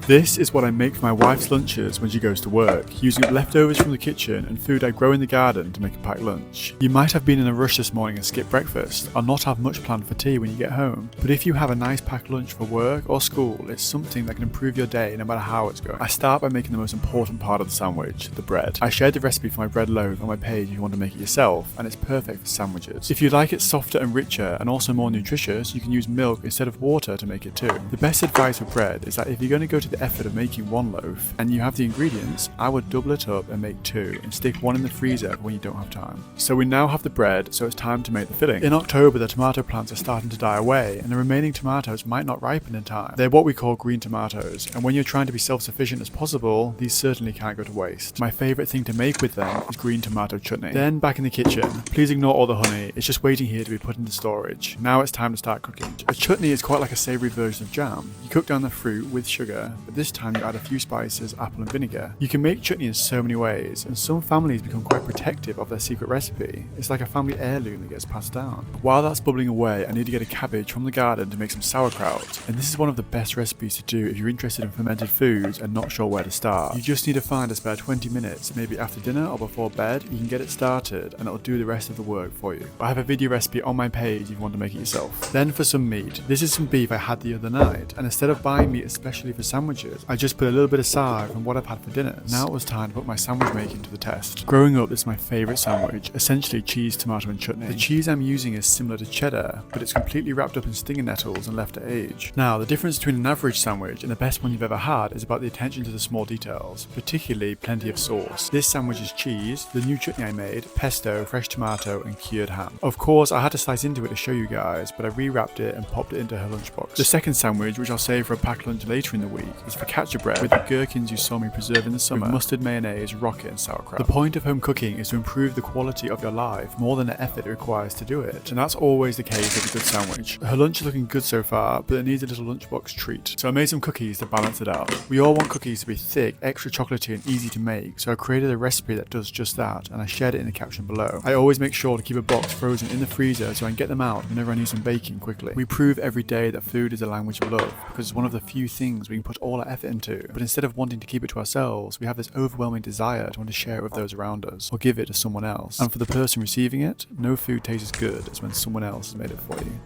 This is what I make for my wife's lunches when she goes to work, using up leftovers from the kitchen and food I grow in the garden to make a packed lunch. You might have been in a rush this morning and skipped breakfast, or not have much planned for tea when you get home. But if you have a nice packed lunch for work or school, it's something that can improve your day no matter how it's going. I start by making the most important part of the sandwich, the bread. I shared the recipe for my bread loaf on my page if you want to make it yourself, and it's perfect for sandwiches. If you like it softer and richer and also more nutritious, you can use milk instead of water to make it too. The best advice for bread is that if you're going to go to the effort of making one loaf and you have the ingredients, I would double it up and make two and stick one in the freezer when you don't have time. So we now have the bread, so it's time to make the filling. In October, the tomato plants are starting to die away and the remaining tomatoes might not ripen in time. They're what we call green tomatoes, and when you're trying to be self-sufficient as possible, these certainly can't go to waste. My favourite thing to make with them is green tomato chutney. Then back in the kitchen, please ignore all the honey, it's just waiting here to be put into storage. Now it's time to start cooking. A chutney is quite like a savoury version of jam. You cook down the fruit with sugar, but this time you add a few spices, apple and vinegar. You can make chutney in so many ways, and some families become quite protective of their secret recipe. It's like a family heirloom that gets passed down. While that's bubbling away, I need to get a cabbage from the garden to make some sauerkraut, and this is one of the best recipes to do if you're interested in fermented foods and not sure where to start. You just need to find a spare 20 minutes, maybe after dinner or before bed. You can get it started and it'll do the rest of the work for you. I have a video recipe on my page if you want to make it yourself. Then for some meat. This is some beef I had the other night, and instead of buying meat especially for sandwiches, I just put a little bit aside from what I've had for dinner. Now it was time to put my sandwich making to the test. Growing up, this is my favourite sandwich, essentially cheese, tomato and chutney. The cheese I'm using is similar to cheddar, but it's completely wrapped up in stinger nettles and left to age. Now, the difference between an average sandwich and the best one you've ever had is about the attention to the small details, particularly plenty of sauce. This sandwich is cheese, the new chutney I made, pesto, fresh tomato and cured ham. Of course, I had to slice into it to show you guys, but I rewrapped it and popped it into her lunchbox. The second sandwich, which I'll save for a packed lunch later in the week, is focaccia bread with the gherkins you saw me preserve in the summer, with mustard, mayonnaise, rocket and sauerkraut. The point of home cooking is to improve the quality of your life more than the effort it requires to do it, and that's always the case with a good sandwich. Her lunch is looking good so far, but it needs a little lunchbox treat. So I made some cookies to balance it out. We all want cookies to be thick, extra chocolatey and easy to make, so I created a recipe that does just that, and I shared it in the caption below. I always make sure to keep a box frozen in the freezer so I can get them out whenever I need some baking quickly. We prove every day that food is a language of love, because it's one of the few things we can put all our effort into, but instead of wanting to keep it to ourselves, we have this overwhelming desire to want to share it with those around us, or give it to someone else. And for the person receiving it, no food tastes as good as when someone else has made it for you.